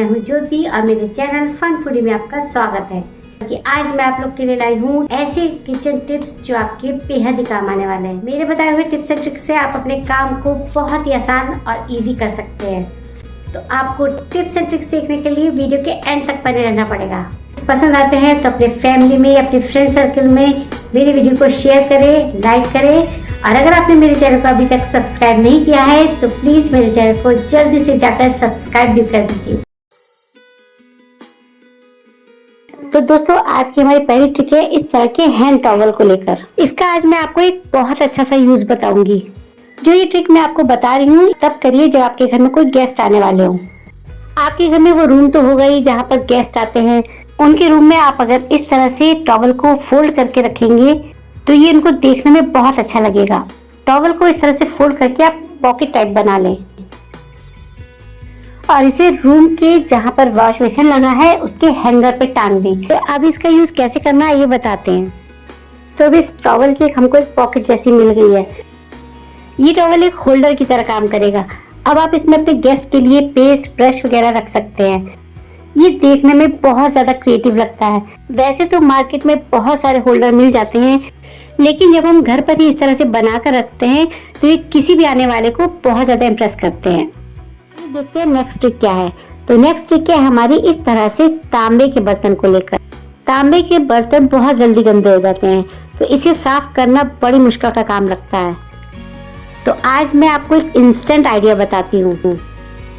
मैं हूँ ज्योति और मेरे चैनल फन फूडी में आपका स्वागत है। कि आज मैं आप लोग के लिए लाई हूँ ऐसे किचन टिप्स जो आपके बेहद ही काम आने वाले हैं। मेरे बताए हुए टिप्स एंड ट्रिक्स से आप अपने काम को बहुत ही आसान और इजी कर सकते हैं। तो आपको टिप्स एंड ट्रिक्स देखने के लिए वीडियो के एंड तक बने रहना पड़ेगा। पसंद आते हैं तो अपने फैमिली में या अपने फ्रेंड सर्कल में मेरे वीडियो को शेयर करें, लाइक करें। और अगर आपने मेरे चैनल को अभी तक सब्सक्राइब नहीं किया है तो प्लीज मेरे चैनल को जल्दी से जाकर सब्सक्राइब भी कर दीजिए। तो दोस्तों, आज की हमारी पहली ट्रिक है इस तरह के हैंड टॉवल को लेकर। इसका आज मैं आपको एक बहुत अच्छा सा यूज बताऊंगी। जो ये ट्रिक मैं आपको बता रही हूँ तब करिए जब आपके घर में कोई गेस्ट आने वाले हो। आपके घर में वो रूम तो होगा ही जहाँ पर गेस्ट आते हैं, उनके रूम में आप अगर इस तरह से टॉवल को फोल्ड करके रखेंगे तो ये इनको देखने में बहुत अच्छा लगेगा। टॉवल को इस तरह से फोल्ड करके आप पॉकेट टाइप बना लें और इसे रूम के जहाँ पर वॉश बेसिन लगा है उसके हैंगर पे टांग दें। तो अब इसका यूज कैसे करना है ये बताते हैं। तो अब इस टॉवल की हमको एक पॉकेट जैसी मिल गई है। ये टॉवल एक होल्डर की तरह काम करेगा। अब आप इसमें अपने गेस्ट के लिए पेस्ट, ब्रश वगैरह रख सकते हैं। ये देखने में बहुत ज्यादा क्रिएटिव लगता है। वैसे तो मार्केट में बहुत सारे होल्डर मिल जाते हैं, लेकिन जब हम घर पर ही इस तरह से बना कर रखते हैं तो ये किसी भी आने वाले को बहुत ज्यादा इम्प्रेस करते हैं। देखते हैं नेक्स्ट ट्रिक क्या है। तो नेक्स्ट ट्रिक है हमारी इस तरह से तांबे के बर्तन को लेकर। तांबे के बर्तन बहुत जल्दी गंदे हो जाते हैं, तो इसे साफ करना बड़ी मुश्किल का काम लगता है। तो आज मैं आपको एक इंस्टेंट आइडिया बताती हूँ।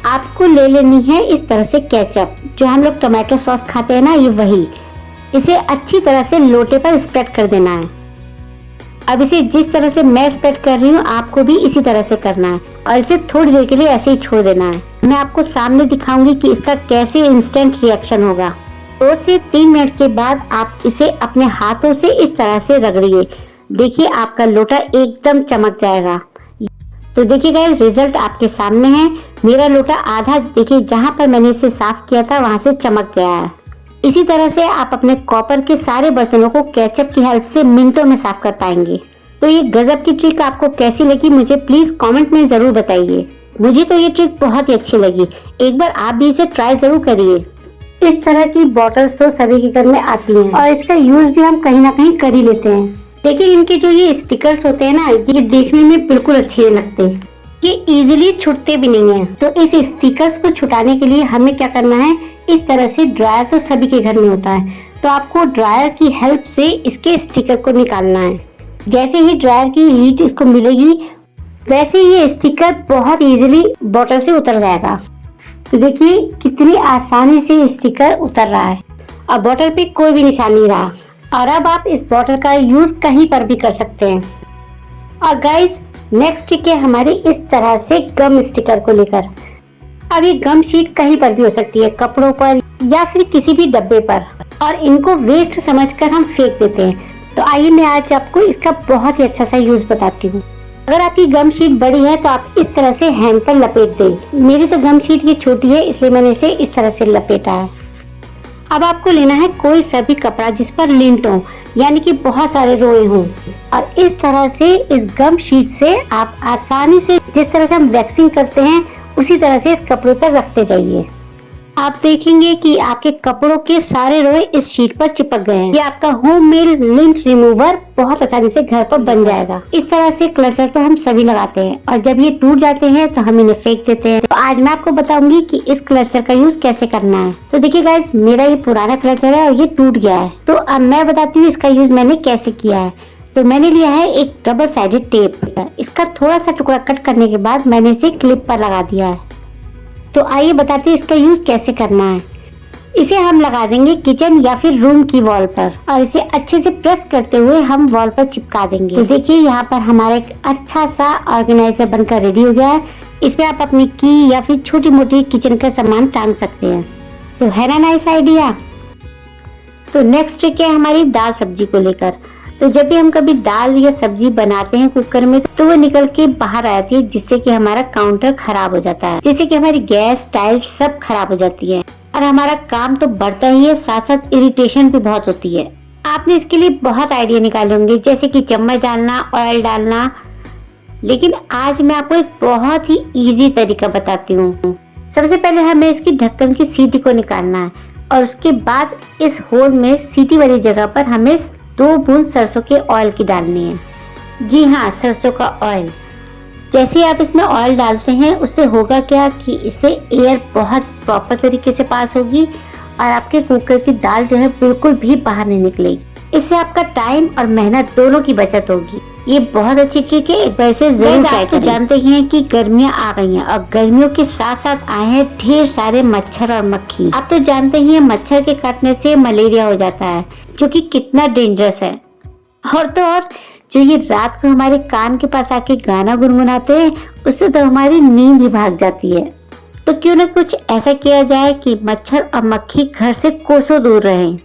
आपको ले लेनी है इस तरह से केचप, जो हम लोग टोमेटो सॉस खाते हैं ना, ये वही। इसे अच्छी तरह से लोटे पर स्प्रेड कर देना है। अब इसे जिस तरह से मैं स्प्रेड कर रही हूँ आपको भी इसी तरह से करना है और इसे थोड़ी देर के लिए ऐसे ही छोड़ देना है। मैं आपको सामने दिखाऊंगी कि इसका कैसे इंस्टेंट रिएक्शन होगा। 2 से 3 मिनट के बाद आप इसे अपने हाथों से इस तरह से रगड़िए। देखिए आपका लोटा एकदम चमक जाएगा। तो देखिए गाइस, रिजल्ट आपके सामने है। मेरा लोटा आधा देखिए जहाँ पर मैंने इसे साफ किया था वहाँ से चमक गया है। इसी तरह से आप अपने कॉपर के सारे बर्तनों को केचप की हेल्प से मिनटों में साफ कर पाएंगे। तो ये गजब की ट्रिक आपको कैसी लगी मुझे प्लीज कमेंट में जरूर बताइए। मुझे तो ये ट्रिक बहुत ही अच्छी लगी। एक बार आप भी इसे ट्राई जरूर करिए। इस तरह की बॉटल्स तो सभी के घर में आती हैं और इसका यूज भी हम कहीं ना कहीं कर ही लेते हैं, लेकिन इनके जो ये स्टिकर्स होते हैं ना, ये देखने में बिल्कुल अच्छे नहीं लगते। ये इजीली छूटते भी नहीं है। तो इस स्टिकर्स को छुटाने के लिए हमें क्या करना है, इस तरह से ड्रायर तो सभी के घर में होता है, तो आपको ड्रायर की हेल्प से इसके स्टिकर को निकालना है। जैसे ही ड्रायर की हीट इसको मिलेगी वैसे ये स्टिकर बहुत इजीली बॉटल से उतर जाएगा। तो देखिए कितनी आसानी से स्टिकर उतर रहा है और बॉटल पे कोई भी निशान नहीं रहा। और अब आप इस बॉटल का यूज कहीं पर भी कर सकते हैं। और गाइस, नेक्स्ट ट्रिक है हमारी इस तरह से गम स्टिकर को लेकर। अब ये गम शीट कहीं पर भी हो सकती है, कपड़ों पर या फिर किसी भी डब्बे पर, और इनको वेस्ट समझकर हम फेंक देते हैं। तो आइए मैं आज आपको इसका बहुत ही अच्छा सा यूज बताती हूँ। अगर आपकी गम शीट बड़ी है तो आप इस तरह से हैंड पर लपेट दें। मेरी तो गम शीट ये छोटी है इसलिए मैंने इसे इस तरह से लपेटा है। अब आपको लेना है कोई सा भी कपड़ा जिस पर लिंट हो, यानी कि बहुत सारे रोए हों, और इस तरह से इस गम शीट से आप आसानी से जिस तरह से हम वैक्सिंग करते हैं उसी तरह से इस कपड़े पर रखते जाइए। आप देखेंगे कि आपके कपड़ों के सारे रोए इस शीट पर चिपक गए हैं। ये आपका होममेड लिंट रिमूवर बहुत आसानी से घर पर बन जाएगा। इस तरह से क्लचर तो हम सभी लगाते हैं और जब ये टूट जाते हैं तो हम इन्हें फेंक देते हैं। तो आज मैं आपको बताऊंगी कि इस क्लचर का यूज कैसे करना है। तो देखिए गाइस, मेरा ये पुराना क्लचर है और ये टूट गया है। तो अब मैं बताती हूँ इसका यूज मैंने कैसे किया है। तो मैंने लिया है एक डबल साइडेड टेप। इसका थोड़ा सा टुकड़ा कट करने के बाद मैंने इसे क्लिप पर लगा दिया है। तो आइए बताते हैं इसका यूज कैसे करना है। इसे हम लगा देंगे किचन या फिर रूम की वॉल पर और इसे अच्छे से प्रेस करते हुए हम वॉल पर चिपका देंगे। तो देखिए यहाँ पर हमारा एक अच्छा सा ऑर्गेनाइजर बनकर रेडी हो गया है। इसमें आप अपनी की या फिर छोटी मोटी किचन का सामान टांग सकते हैं। तो है ना नाइस आइडिया। तो नेक्स्ट ट्रिक है हमारी दाल सब्जी को लेकर। तो जब भी हम कभी दाल या सब्जी बनाते हैं कुकर में तो वो निकल के बाहर आती है, जिससे कि हमारा काउंटर खराब हो जाता है, जिससे कि हमारी गैस, टाइल्स सब खराब हो जाती है और हमारा काम तो बढ़ता ही है, साथ साथ इरिटेशन भी बहुत होती है। आपने इसके लिए बहुत आइडिया निकाले होंगे, जैसे कि चम्मच डालना, ऑयल डालना, लेकिन आज मैं आपको एक बहुत ही इजी तरीका बताती हूँ। सबसे पहले हमें इसकी ढक्कन की सीटी को निकालना है और उसके बाद इस होल में सीटी वाली जगह पर हमें 2 बूंद सरसों के ऑयल की डालनी है। जी हाँ, सरसों का ऑयल। जैसे ही आप इसमें ऑयल डालते हैं उससे होगा क्या कि इससे एयर बहुत प्रॉपर तरीके से पास होगी और आपके कुकर की दाल जो है बिल्कुल भी बाहर नहीं निकलेगी। इससे आपका टाइम और मेहनत दोनों की बचत होगी। ये बहुत अच्छी ट्रिक है, एक बार इसे जरूर ट्राई करें। जानते हैं कि गर्मियां आ गई हैं और गर्मियों के साथ साथ आए हैं ढेर सारे मच्छर और मक्खी। आप तो जानते ही हैं मच्छर के काटने से मलेरिया हो जाता है, जो कि कितना डेंजरस है। और तो और जो ये रात को हमारे कान के पास आके गाना गुनगुनाते हैं, उससे तो हमारी नींद ही भाग जाती है। तो क्यों न कुछ ऐसा किया जाए कि मच्छर और मक्खी घर से कोसों दूर रहें।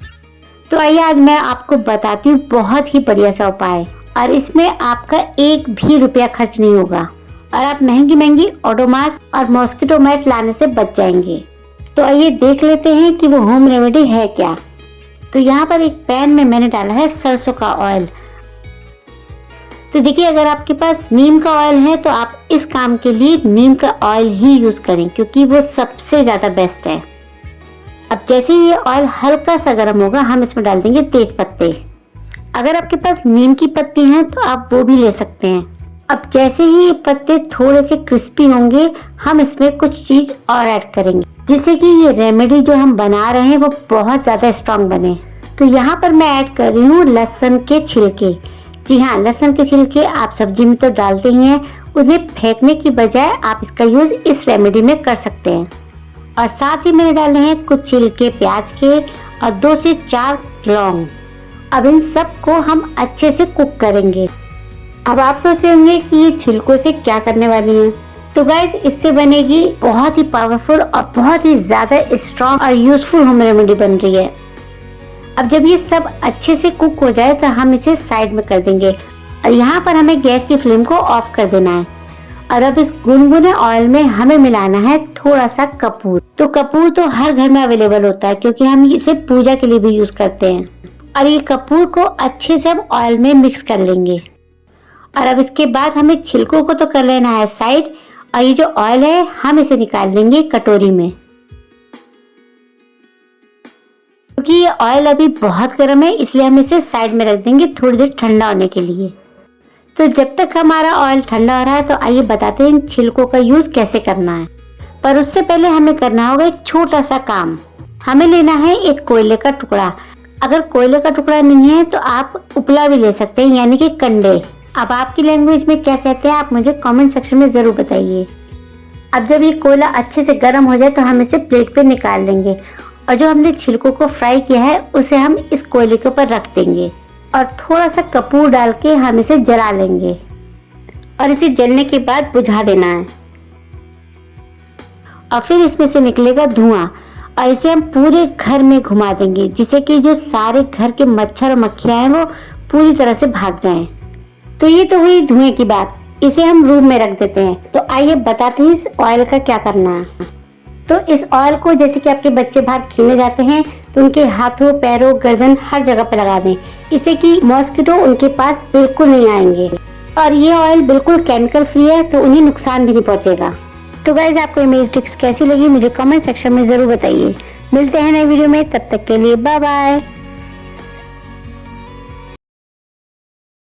तो आइए आज मैं आपको बताती हूँ बहुत ही बढ़िया सा उपाय, और इसमें आपका 1 भी रुपया खर्च नहीं होगा और आप महंगी ओडोमॉस और मॉस्किटो मैट लाने से बच जाएंगे। तो आइए देख लेते हैं कि वो होम रेमेडी है क्या। तो यहाँ पर एक पैन में मैंने डाला है सरसों का ऑयल। तो देखिए, अगर आपके पास नीम का ऑयल है तो आप इस काम के लिए नीम का ऑयल ही यूज करें, क्योंकि वो सबसे ज्यादा बेस्ट है। अब जैसे ही ये ऑयल हल्का सा गर्म होगा, हम इसमें डाल देंगे तेज पत्ते। अगर आपके पास नीम की पत्ती है तो आप वो भी ले सकते हैं। अब जैसे ही ये पत्ते थोड़े से क्रिस्पी होंगे, हम इसमें कुछ चीज और ऐड करेंगे, जिससे कि ये रेमेडी जो हम बना रहे हैं वो बहुत ज्यादा स्ट्रॉन्ग बने। तो यहाँ पर मैं ऐड कर रही हूँ लहसुन के छिलके। जी हाँ, लहसुन के छिलके आप सब्जी में तो डालते ही हैं, उन्हें फेंकने की बजाय आप इसका यूज इस रेमेडी में कर सकते हैं। और साथ ही मैंने डाले हैं कुछ छिलके प्याज के और 2 से 4 लौंग। अब इन सब को हम अच्छे से कुक करेंगे। अब आप सोचेंगे कि ये छिलकों से क्या करने वाली हैं? तो गाइस, इससे बनेगी बहुत ही पावरफुल और बहुत ही ज्यादा स्ट्रॉन्ग और यूजफुल होम रेमेडी बन रही है। अब जब ये सब अच्छे से कुक हो जाए तो हम इसे साइड में कर देंगे और यहाँ पर हमें गैस की फ्लेम को ऑफ कर देना है। और अब इस गुनगुने ऑयल में हमें मिलाना है थोड़ा सा कपूर। तो कपूर तो हर घर में अवेलेबल होता है, क्योंकि हम इसे पूजा के लिए भी यूज करते हैं। और ये कपूर को अच्छे से हम ऑयल में मिक्स कर लेंगे। और अब इसके बाद हमें छिलकों को तो कर लेना है साइड, और ये जो ऑयल है हम इसे निकाल लेंगे कटोरी में, क्योंकि ये ऑयल अभी बहुत गर्म है, इसलिए हम इसे साइड में रख देंगे थोड़ी देर ठंडा होने के लिए। तो जब तक हमारा ऑयल ठंडा हो रहा है, तो आइए बताते हैं इन छिलकों का यूज कैसे करना है। पर उससे पहले हमें करना होगा एक छोटा सा काम। हमें लेना है एक कोयले का टुकड़ा। अगर कोयले का टुकड़ा नहीं है तो आप उपला भी ले सकते हैं, यानी कि कंडे। अब आपकी लैंग्वेज में क्या कहते हैं आप मुझे कमेंट सेक्शन में जरूर बताइए। अब जब ये कोयला अच्छे से गर्म हो जाए तो हम इसे प्लेट पे निकाल लेंगे और जो हमने छिलकों को फ्राई किया है उसे हम इस कोयले के ऊपर रख देंगे और थोड़ा सा कपूर डाल के हम इसे जला लेंगे और इसे जलने के बाद बुझा देना है। और फिर इसमें से निकलेगा धुआं और इसे हम पूरे घर में घुमा देंगे, जिससे कि जो सारे घर के मच्छर और मक्खियां हैं वो पूरी तरह से भाग जाएं। तो ये तो हुई धुएं की बात, इसे हम रूम में रख देते हैं। तो आइए बताते हैं इस ऑयल का क्या करना है। तो इस ऑयल को जैसे कि आपके बच्चे बाहर खेलने जाते हैं तो उनके हाथों, पैरों, गर्दन हर जगह पर लगा दें, इससे कि मॉस्किटो उनके पास बिल्कुल नहीं आएंगे। और ये ऑयल बिल्कुल केमिकल फ्री है, तो उन्हें नुकसान भी नहीं पहुंचेगा। तो गाइज, आपको मेरी ट्रिक्स कैसी लगी मुझे कमेंट सेक्शन में जरूर बताइए। मिलते हैं नई वीडियो में, तब तक के लिए बाय बाय।